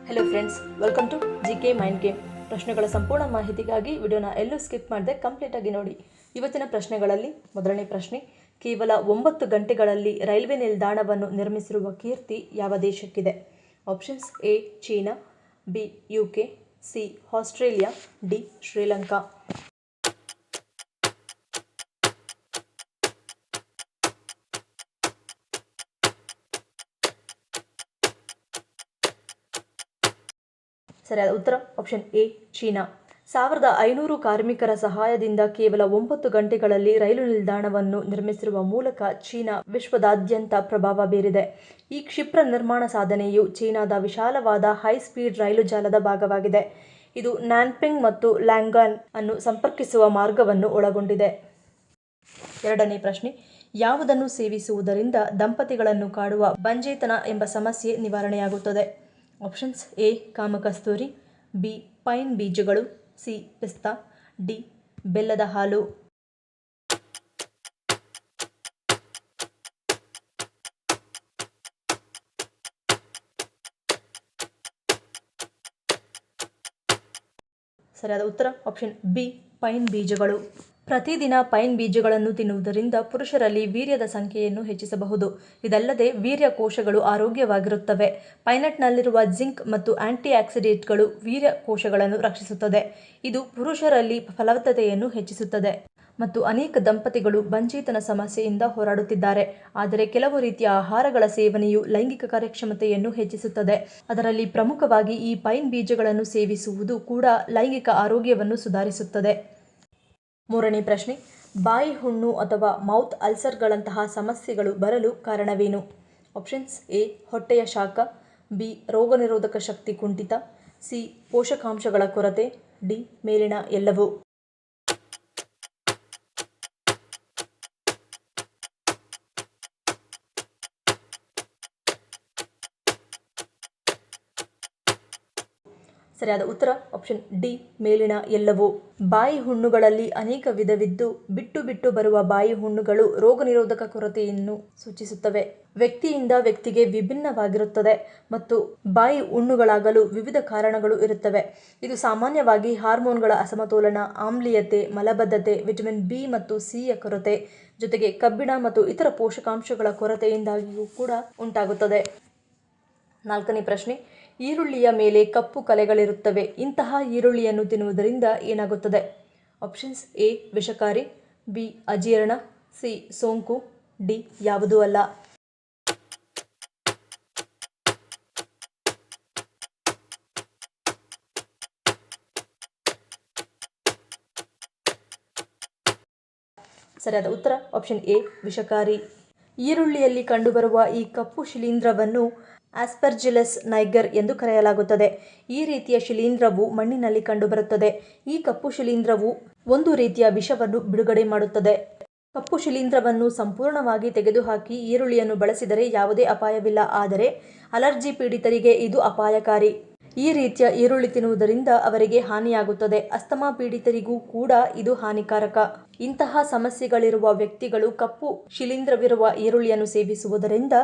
Hello friends, welcome to GK mind game. ಪ್ರಶ್ನೆಗಳ ಸಂಪೂರ್ಣ ಮಾಹಿತಿಗಾಗಿ ವಿಡಿಯೋನ ಎಲ್ಲೂ ಸ್ಕಿಪ್ ಮಾಡದೆ ಕಂಪ್ಲೀಟಾಗಿ ನೋಡಿ. ಇವತ್ತಿನ ಪ್ರಶ್ನೆಗಳಲ್ಲಿ ಮೊದಲನೇ ಪ್ರಶ್ನೆ, ಕೇವಲ 9 ಗಂಟೆಗಳಲ್ಲಿ ರೈಲ್ವೆ ನಿಲ್ದಾಣವನ್ನು ನಿರ್ಮಿಸಿರುವ ಕೀರ್ತಿ ಯಾವ ದೇಶಕ್ಕಿದೆ? Options: A China, B UK, C Australia, D Sri Lanka. ಸರಿಯಾದ ಉತ್ತರ ಆಪ್ಷನ್ ಎ ಚೀನಾ. 1500 ಕಾರ್ಮಿಕರ ಸಹಾಯದಿಂದ ಕೇವಲ 9 ಗಂಟೆಗಳಲ್ಲಿ ರೈಲು ನಿಲ್ದಾಣವನ್ನು ನಿರ್ಮಿಸಿರುವ ಮೂಲಕ ಚೀನಾ ವಿಶ್ವದಾದ್ಯಂತ ಪ್ರಭಾವ ಬೀರಿದೆ. ಈ ಕ್ಷಿಪ್ರ ನಿರ್ಮಾಣ ಸಾಧನೆಯು ಚೀನಾದ ವಿಶಾಲವಾದ ಹೈ ಸ್ಪೀಡ್ ರೈಲು ಜಾಲದ ಭಾಗವಾಗಿದೆ. ಇದು ನ್ಯಾನ್ಪಿಂಗ್ ಮತ್ತು ಲ್ಯಾಂಗಾನ್ ಅನ್ನು ಸಂಪರ್ಕಿಸುವ ಮಾರ್ಗವನ್ನು ಒಳಗೊಂಡಿದೆ. ಎರಡನೇ ಪ್ರಶ್ನೆ, ಯಾವುದನ್ನು ಸೇವಿಸುವುದರಿಂದ ದಂಪತಿಗಳನ್ನು ಕಾಡುವ ಬಂಜೇತನ ಎಂಬ ಸಮಸ್ಯೆ ನಿವಾರಣೆಯಾಗುತ್ತದೆ? ಆಪ್ಷನ್ಸ್: ಎ ಕಾಮಕಸ್ತೂರಿ, ಬಿ ಪೈನ್ ಬೀಜಗಳು, ಸಿ ಪಿಸ್ತಾ, ಡಿ ಬೆಲ್ಲದ ಹಾಲು. ಸರಿಯಾದ ಉತ್ತರ ಆಪ್ಷನ್ ಬಿ ಪೈನ್ ಬೀಜಗಳು. ಪ್ರತಿದಿನ ಪೈನ್ ಬೀಜಗಳನ್ನು ತಿನ್ನುವುದರಿಂದ ಪುರುಷರಲ್ಲಿ ವೀರ್ಯದ ಸಂಖ್ಯೆಯನ್ನು ಹೆಚ್ಚಿಸಬಹುದು. ಇದಲ್ಲದೆ ವೀರ್ಯ ಕೋಶಗಳು ಆರೋಗ್ಯವಾಗಿರುತ್ತವೆ. ಪೈನಟ್ನಲ್ಲಿರುವ ಜಿಂಕ್ ಮತ್ತು ಆಂಟಿ ಆಕ್ಸಿಡೆಂಟ್ಗಳು ವೀರ್ಯ ಕೋಶಗಳನ್ನು ರಕ್ಷಿಸುತ್ತದೆ. ಇದು ಪುರುಷರಲ್ಲಿ ಫಲವತ್ತತೆಯನ್ನು ಹೆಚ್ಚಿಸುತ್ತದೆ. ಮತ್ತು ಅನೇಕ ದಂಪತಿಗಳು ಬಂಜೇತನ ಸಮಸ್ಯೆಯಿಂದ ಹೋರಾಡುತ್ತಿದ್ದಾರೆ. ಆದರೆ ಕೆಲವು ರೀತಿಯ ಆಹಾರಗಳ ಸೇವನೆಯು ಲೈಂಗಿಕ ಕಾರ್ಯಕ್ಷಮತೆಯನ್ನು ಹೆಚ್ಚಿಸುತ್ತದೆ. ಅದರಲ್ಲಿ ಪ್ರಮುಖವಾಗಿ ಈ ಪೈನ್ ಬೀಜಗಳನ್ನು ಸೇವಿಸುವುದು ಕೂಡ ಲೈಂಗಿಕ ಆರೋಗ್ಯವನ್ನು ಸುಧಾರಿಸುತ್ತದೆ. ಮೂರನೇ ಪ್ರಶ್ನೆ, ಬಾಯಿ ಹುಣ್ಣು ಅಥವಾ ಮೌತ್ ಅಲ್ಸರ್ಗಳಂತಹ ಸಮಸ್ಯೆಗಳು ಬರಲು ಕಾರಣವೇನು? ಆಪ್ಷನ್ಸ್: ಎ ಹೊಟ್ಟೆಯ ಶಾಖ, ಬಿ ರೋಗನಿರೋಧಕ ಶಕ್ತಿ ಕುಂಠಿತ, ಸಿ ಪೋಷಕಾಂಶಗಳ ಕೊರತೆ, ಡಿ ಮೇಲಿನ ಎಲ್ಲವೂ. ಸರಿಯಾದ ಉತ್ತರ ಆಪ್ಷನ್ ಡಿ ಮೇಲಿನ ಎಲ್ಲವೂ. ಬಾಯಿ ಹುಣ್ಣುಗಳಲ್ಲಿ ಅನೇಕ ವಿಧವಿದ್ದು ಬಿಟ್ಟು ಬಿಟ್ಟು ಬರುವ ಬಾಯಿ ಹುಣ್ಣುಗಳು ರೋಗನಿರೋಧಕ ಕೊರತೆಯನ್ನು ಸೂಚಿಸುತ್ತವೆ. ವ್ಯಕ್ತಿಯಿಂದ ವ್ಯಕ್ತಿಗೆ ವಿಭಿನ್ನವಾಗಿರುತ್ತದೆ ಮತ್ತು ಬಾಯಿ ಹುಣ್ಣುಗಳಾಗಲು ವಿವಿಧ ಕಾರಣಗಳು ಇರುತ್ತವೆ. ಇದು ಸಾಮಾನ್ಯವಾಗಿ ಹಾರ್ಮೋನ್ಗಳ ಅಸಮತೋಲನ, ಆಮ್ಲೀಯತೆ, ಮಲಬದ್ಧತೆ, ವಿಟಮಿನ್ ಬಿ ಮತ್ತು ಸಿಯ ಕೊರತೆ, ಜೊತೆಗೆ ಕಬ್ಬಿಣ ಮತ್ತು ಇತರ ಪೋಷಕಾಂಶಗಳ ಕೊರತೆಯಿಂದಾಗಿಯೂ ಕೂಡ ಉಂಟಾಗುತ್ತದೆ. ನಾಲ್ಕನೇ ಪ್ರಶ್ನೆ, ಈರುಳ್ಳಿಯ ಮೇಲೆ ಕಪ್ಪು ಕಲೆಗಳಿರುತ್ತವೆ. ಇಂತಹ ಈರುಳ್ಳಿಯನ್ನು ತಿನ್ನುವುದರಿಂದ ಏನಾಗುತ್ತದೆ? ಆಪ್ಷನ್ಸ್: ಎ ವಿಷಕಾರಿ, ಬಿ ಅಜೀರ್ಣ, ಸಿ ಸೋಂಕು, ಡಿ ಯಾವುದೂ ಅಲ್ಲ. ಸರಿಯಾದ ಉತ್ತರ ಆಪ್ಷನ್ ಎ ವಿಷಕಾರಿ. ಈರುಳ್ಳಿಯಲ್ಲಿ ಕಂಡುಬರುವ ಈ ಕಪ್ಪು ಶಿಲೀಂಧ್ರವನ್ನು ಆಸ್ಪರ್ಜಿಲ್ಲಸ್ ನೈಗರ್ ಎಂದು ಕರೆಯಲಾಗುತ್ತದೆ. ಈ ರೀತಿಯ ಶಿಲೀಂಧ್ರವು ಮಣ್ಣಿನಲ್ಲಿ ಕಂಡುಬರುತ್ತದೆ. ಈ ಕಪ್ಪು ಶಿಲೀಂಧ್ರವು ಒಂದು ರೀತಿಯ ವಿಷವನ್ನು ಬಿಡುಗಡೆ ಮಾಡುತ್ತದೆ. ಕಪ್ಪು ಶಿಲೀಂಧ್ರವನ್ನು ಸಂಪೂರ್ಣವಾಗಿ ತೆಗೆದುಹಾಕಿ ಈರುಳ್ಳಿಯನ್ನು ಬಳಸಿದರೆ ಯಾವುದೇ ಅಪಾಯವಿಲ್ಲ. ಆದರೆ ಅಲರ್ಜಿ ಪೀಡಿತರಿಗೆ ಇದು ಅಪಾಯಕಾರಿ. ಈ ರೀತಿಯ ಈರುಳ್ಳಿ ತಿನ್ನುವುದರಿಂದ ಅವರಿಗೆ ಹಾನಿಯಾಗುತ್ತದೆ. ಅಸ್ತಮಾ ಪೀಡಿತರಿಗೂ ಕೂಡ ಇದು ಹಾನಿಕಾರಕ. ಇಂತಹ ಸಮಸ್ಯೆಗಳಿರುವ ವ್ಯಕ್ತಿಗಳು ಕಪ್ಪು ಶಿಲೀಂಧ್ರವಿರುವ ಈರುಳ್ಳಿಯನ್ನು ಸೇವಿಸುವುದರಿಂದ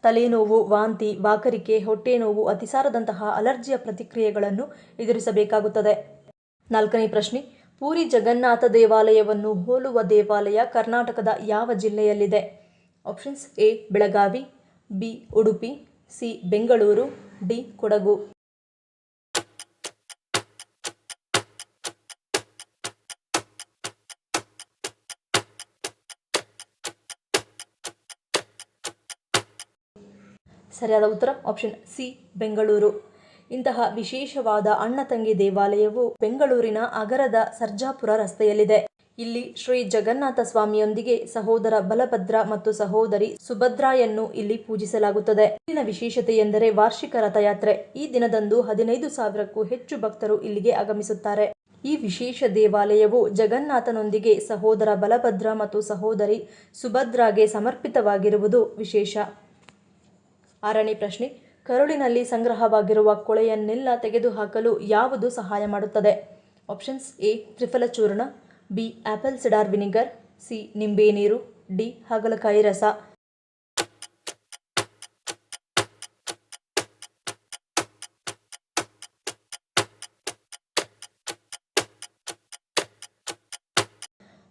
ತಲೆನೋವು, ವಾಂತಿ, ವಾಕರಿಕೆ, ಹೊಟ್ಟೆ ನೋವು, ಅತಿಸಾರದಂತಹ ಅಲರ್ಜಿಯ ಪ್ರತಿಕ್ರಿಯೆಗಳನ್ನು ಎದುರಿಸಬೇಕಾಗುತ್ತದೆ. ನಾಲ್ಕನೇ ಪ್ರಶ್ನೆ, ಪೂರಿ ಜಗನ್ನಾಥ ದೇವಾಲಯವನ್ನು ಹೋಲುವ ದೇವಾಲಯ ಕರ್ನಾಟಕದ ಯಾವ ಜಿಲ್ಲೆಯಲ್ಲಿದೆ? Options: A Belagavi, B Udupi, C Bengaluru, D Kodagu. ಸರಿಯಾದ ಉತ್ತರ ಆಪ್ಷನ್ ಸಿ ಬೆಂಗಳೂರು. ಇಂತಹ ವಿಶೇಷವಾದ ಅಣ್ಣ ತಂಗಿ ದೇವಾಲಯವು ಬೆಂಗಳೂರಿನ ಅಗರದ ಸರ್ಜಾಪುರ ರಸ್ತೆಯಲ್ಲಿದೆ. ಇಲ್ಲಿ ಶ್ರೀ ಜಗನ್ನಾಥ ಸ್ವಾಮಿಯೊಂದಿಗೆ ಸಹೋದರ ಬಲಭದ್ರ ಮತ್ತು ಸಹೋದರಿ ಸುಭದ್ರಾಯನ್ನು ಇಲ್ಲಿ ಪೂಜಿಸಲಾಗುತ್ತದೆ. ಇಲ್ಲಿನ ವಿಶೇಷತೆ ಎಂದರೆ ವಾರ್ಷಿಕ ರಥಯಾತ್ರೆ. ಈ ದಿನದಂದು 15,000ಕ್ಕೂ ಹೆಚ್ಚು ಭಕ್ತರು ಇಲ್ಲಿಗೆ ಆಗಮಿಸುತ್ತಾರೆ. ಈ ವಿಶೇಷ ದೇವಾಲಯವು ಜಗನ್ನಾಥನೊಂದಿಗೆ ಸಹೋದರ ಬಲಭದ್ರ ಮತ್ತು ಸಹೋದರಿ ಸುಭದ್ರಾಗೆ ಸಮರ್ಪಿತವಾಗಿರುವುದು ವಿಶೇಷ. ಆರನೇ ಪ್ರಶ್ನೆ, ಕರುಳಿನಲ್ಲಿ ಸಂಗ್ರಹವಾಗಿರುವ ಕೊಳೆಯನ್ನೆಲ್ಲ ತೆಗೆದುಹಾಕಲು ಯಾವುದು ಸಹಾಯ ಮಾಡುತ್ತದೆ? ಆಪ್ಷನ್ಸ್: ಎ ತ್ರಿಫಲ ಚೂರ್ಣ, B apple cider vinegar, C ನಿಂಬೆ ನೀರು, ಡಿ ಹಾಗಲಕಾಯಿ ರಸ.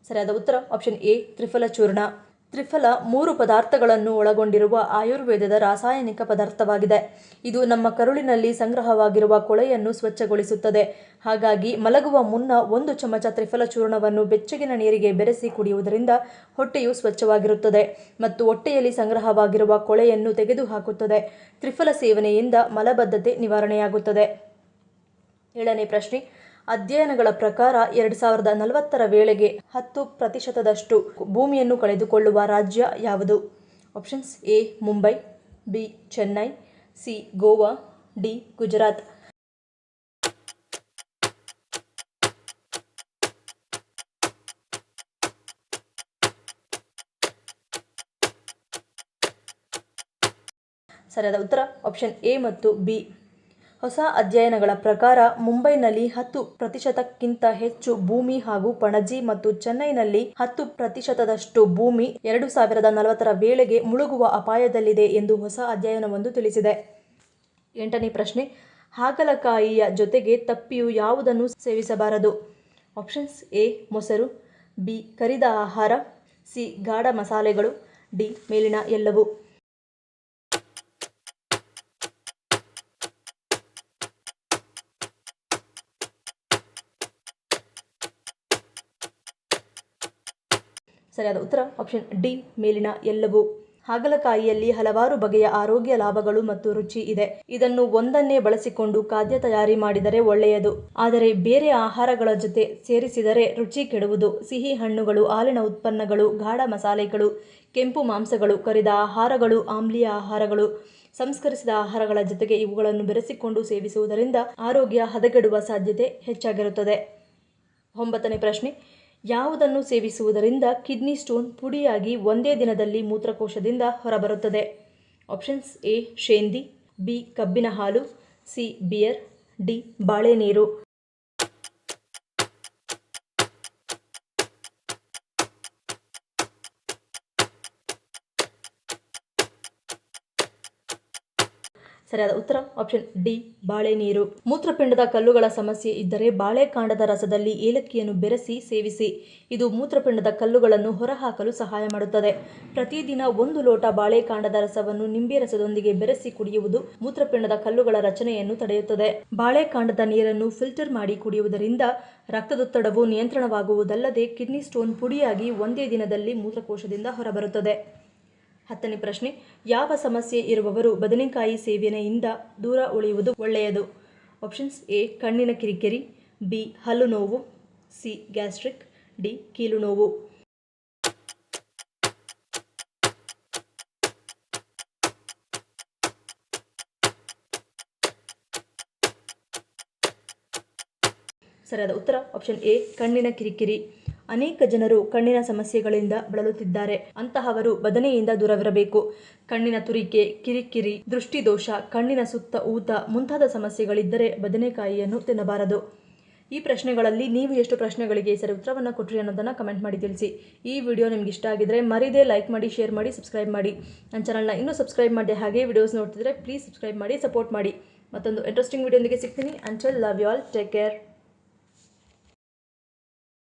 ಸರಿಯಾದ ಉತ್ತರ ಆಪ್ಷನ್ ಎ ತ್ರಿಫಲ ಚೂರ್ಣ. ತ್ರಿಫಲ 3 ಪದಾರ್ಥಗಳನ್ನು ಒಳಗೊಂಡಿರುವ ಆಯುರ್ವೇದದ ರಾಸಾಯನಿಕ ಪದಾರ್ಥವಾಗಿದೆ. ಇದು ನಮ್ಮ ಕರುಳಿನಲ್ಲಿ ಸಂಗ್ರಹವಾಗಿರುವ ಕೊಳೆಯನ್ನು ಸ್ವಚ್ಛಗೊಳಿಸುತ್ತದೆ. ಹಾಗಾಗಿ ಮಲಗುವ ಮುನ್ನ 1 ಚಮಚ ತ್ರಿಫಲ ಚೂರ್ಣವನ್ನು ಬೆಚ್ಚಗಿನ ನೀರಿಗೆ ಬೆರೆಸಿ ಕುಡಿಯುವುದರಿಂದ ಹೊಟ್ಟೆಯು ಸ್ವಚ್ಛವಾಗಿರುತ್ತದೆ ಮತ್ತು ಹೊಟ್ಟೆಯಲ್ಲಿ ಸಂಗ್ರಹವಾಗಿರುವ ಕೊಳೆಯನ್ನು ತೆಗೆದುಹಾಕುತ್ತದೆ. ತ್ರಿಫಲ ಸೇವನೆಯಿಂದ ಮಲಬದ್ಧತೆ ನಿವಾರಣೆಯಾಗುತ್ತದೆ. 7ನೇ ಪ್ರಶ್ನೆ. ಅಧ್ಯಯನಗಳ ಪ್ರಕಾರ 2040ರ ವೇಳೆಗೆ 10% ಭೂಮಿಯನ್ನು ಕಳೆದುಕೊಳ್ಳುವ ರಾಜ್ಯ ಯಾವುದು? Options A Mumbai, B Chennai, C Goa, D Gujarat. ಸರಿಯಾದ ಉತ್ತರ ಆಪ್ಷನ್ ಎ ಮತ್ತು ಬಿ. ಹೊಸ ಅಧ್ಯಯನಗಳ ಪ್ರಕಾರ ಮುಂಬೈನಲ್ಲಿ 10%ಕ್ಕಿಂತ ಹೆಚ್ಚು ಭೂಮಿ ಹಾಗೂ ಪಣಜಿ ಮತ್ತು ಚೆನ್ನೈನಲ್ಲಿ 10%ದಷ್ಟು ಭೂಮಿ 2040ರ ವೇಳೆಗೆ ಮುಳುಗುವ ಅಪಾಯದಲ್ಲಿದೆ ಎಂದು ಹೊಸ ಅಧ್ಯಯನವೊಂದು ತಿಳಿಸಿದೆ. 8ನೇ ಪ್ರಶ್ನೆ. ಹಾಗಲಕಾಯಿಯ ಜೊತೆಗೆ ತಪ್ಪಿಯು ಯಾವುದನ್ನು ಸೇವಿಸಬಾರದು? ಆಪ್ಷನ್ಸ್ ಎ ಮೊಸರು, ಬಿ ಕರಿದ ಆಹಾರ, ಸಿ ಗಾಢ ಮಸಾಲೆಗಳು, ಡಿ ಮೇಲಿನ ಎಲ್ಲವೂ. ಸರಿಯಾದ ಉತ್ತರ ಆಪ್ಷನ್ ಡಿ ಮೇಲಿನ ಎಲ್ಲವೂ. ಹಾಗಲಕಾಯಿಯಲ್ಲಿ ಹಲವಾರು ಬಗೆಯ ಆರೋಗ್ಯ ಲಾಭಗಳು ಮತ್ತು ರುಚಿ ಇದೆ. ಇದನ್ನು ಒಂದನ್ನೇ ಬಳಸಿಕೊಂಡು ಖಾದ್ಯ ತಯಾರಿ ಮಾಡಿದರೆ ಒಳ್ಳೆಯದು. ಆದರೆ ಬೇರೆ ಆಹಾರಗಳ ಜೊತೆ ಸೇರಿಸಿದರೆ ರುಚಿ ಕೆಡುವುದು. ಸಿಹಿ ಹಣ್ಣುಗಳು, ಹಾಲಿನ ಉತ್ಪನ್ನಗಳು, ಗಾಢ ಮಸಾಲೆಗಳು, ಕೆಂಪು ಮಾಂಸಗಳು, ಕರಿದ ಆಹಾರಗಳು, ಆಮ್ಲೀಯ ಆಹಾರಗಳು, ಸಂಸ್ಕರಿಸಿದ ಆಹಾರಗಳ ಜೊತೆಗೆ ಇವುಗಳನ್ನು ಬೆರೆಸಿಕೊಂಡು ಸೇವಿಸುವುದರಿಂದ ಆರೋಗ್ಯ ಹದಗೆಡುವ ಸಾಧ್ಯತೆ ಹೆಚ್ಚಾಗಿರುತ್ತದೆ. 9ನೇ ಪ್ರಶ್ನೆ. ಯಾವುದನ್ನು ಸೇವಿಸುವುದರಿಂದ ಕಿಡ್ನಿ ಸ್ಟೋನ್ ಪುಡಿಯಾಗಿ ಒಂದೇ ದಿನದಲ್ಲಿ ಮೂತ್ರಕೋಶದಿಂದ ಹೊರಬರುತ್ತದೆ? ಆಪ್ಷನ್ಸ್ ಎ ಶೇಂದಿ, ಬಿ ಕಬ್ಬಿನ ಹಾಲು, ಸಿ ಬಿಯರ್, ಡಿ ಬಾಳೆ ನೀರು. ಸರಿಯಾದ ಉತ್ತರ ಆಪ್ಷನ್ ಡಿ ಬಾಳೆ ನೀರು. ಮೂತ್ರಪಿಂಡದ ಕಲ್ಲುಗಳ ಸಮಸ್ಯೆ ಇದ್ದರೆ ಬಾಳೆಕಾಂಡದ ರಸದಲ್ಲಿ ಏಲಕ್ಕಿಯನ್ನು ಬೆರೆಸಿ ಸೇವಿಸಿ. ಇದು ಮೂತ್ರಪಿಂಡದ ಕಲ್ಲುಗಳನ್ನು ಹೊರಹಾಕಲು ಸಹಾಯ ಮಾಡುತ್ತದೆ. ಪ್ರತಿದಿನ 1 ಲೋಟ ಬಾಳೆಕಾಂಡದ ರಸವನ್ನು ನಿಂಬೆ ರಸದೊಂದಿಗೆ ಬೆರೆಸಿ ಕುಡಿಯುವುದು ಮೂತ್ರಪಿಂಡದ ಕಲ್ಲುಗಳ ರಚನೆಯನ್ನು ತಡೆಯುತ್ತದೆ. ಬಾಳೆಕಾಂಡದ ನೀರನ್ನು ಫಿಲ್ಟರ್ ಮಾಡಿ ಕುಡಿಯುವುದರಿಂದ ರಕ್ತದೊತ್ತಡವು ನಿಯಂತ್ರಣವಾಗುವುದಲ್ಲದೆ ಕಿಡ್ನಿ ಸ್ಟೋನ್ ಪುಡಿಯಾಗಿ ಒಂದೇ ದಿನದಲ್ಲಿ ಮೂತ್ರಕೋಶದಿಂದ ಹೊರಬರುತ್ತದೆ. 10ನೇ ಪ್ರಶ್ನೆ. ಯಾವ ಸಮಸ್ಯೆ ಇರುವವರು ಬದನೆಕಾಯಿ ಸೇವನೆಯಿಂದ ದೂರ ಉಳಿಯುವುದು ಒಳ್ಳೆಯದು? ಆಪ್ಷನ್ಸ್ ಎ ಕಣ್ಣಿನ ಕಿರಿಕಿರಿ, ಬಿ ಹಲ್ಲು ನೋವು, ಸಿ ಗ್ಯಾಸ್ಟ್ರಿಕ್, ಡಿ ಕೀಲು ನೋವು. ಸರಿಯಾದ ಉತ್ತರ ಆಪ್ಷನ್ ಎ ಕಣ್ಣಿನ ಕಿರಿಕಿರಿ. ಅನೇಕ ಜನರು ಕಣ್ಣಿನ ಸಮಸ್ಯೆಗಳಿಂದ ಬಳಲುತ್ತಿದ್ದಾರೆ. ಅಂತಹವರು ಬದನೆಯಿಂದ ದೂರವಿರಬೇಕು. ಕಣ್ಣಿನ ತುರಿಕೆ, ಕಿರಿಕಿರಿ, ದೃಷ್ಟಿದೋಷ, ಕಣ್ಣಿನ ಸುತ್ತ ಊತ ಮುಂತಾದ ಸಮಸ್ಯೆಗಳಿದ್ದರೆ ಬದನೆಕಾಯಿಯನ್ನು ತಿನ್ನಬಾರದು. ಈ ಪ್ರಶ್ನೆಗಳಲ್ಲಿ ನೀವು ಎಷ್ಟು ಪ್ರಶ್ನೆಗಳಿಗೆ ಸರಿ ಉತ್ತರವನ್ನು ಕೊಟ್ಟರಿ ಅನ್ನೋದನ್ನು ಕಮೆಂಟ್ ಮಾಡಿ ತಿಳಿಸಿ. ಈ ವಿಡಿಯೋ ನಿಮ್ಗೆ ಇಷ್ಟ ಆಗಿದ್ರೆ ಮರಿದೇ ಲೈಕ್ ಮಾಡಿ, ಶೇರ್ ಮಾಡಿ, ಸಬ್ಸ್ಕ್ರೈಬ್ ಮಾಡಿ. ನನ್ನ ಚಾನಲ್ನ ಇನ್ನೂ ಸಬ್ಸ್ಕ್ರೈಬ್ ಮಾಡಿ ಹಾಗೆ ವಿಡಿಯೋಸ್ ನೋಡ್ತಿದ್ರೆ ಪ್ಲೀಸ್ ಸಬ್ಸ್ಕ್ರೈಬ್ ಮಾಡಿ, ಸಪೋರ್ಟ್ ಮಾಡಿ. ಮತ್ತೊಂದು ಇಂಟ್ರೆಸ್ಟಿಂಗ್ ವಿಡಿಯೋದೊಂದಿಗೆ ಸಿಗ್ತೀನಿ. Until love you all, take care.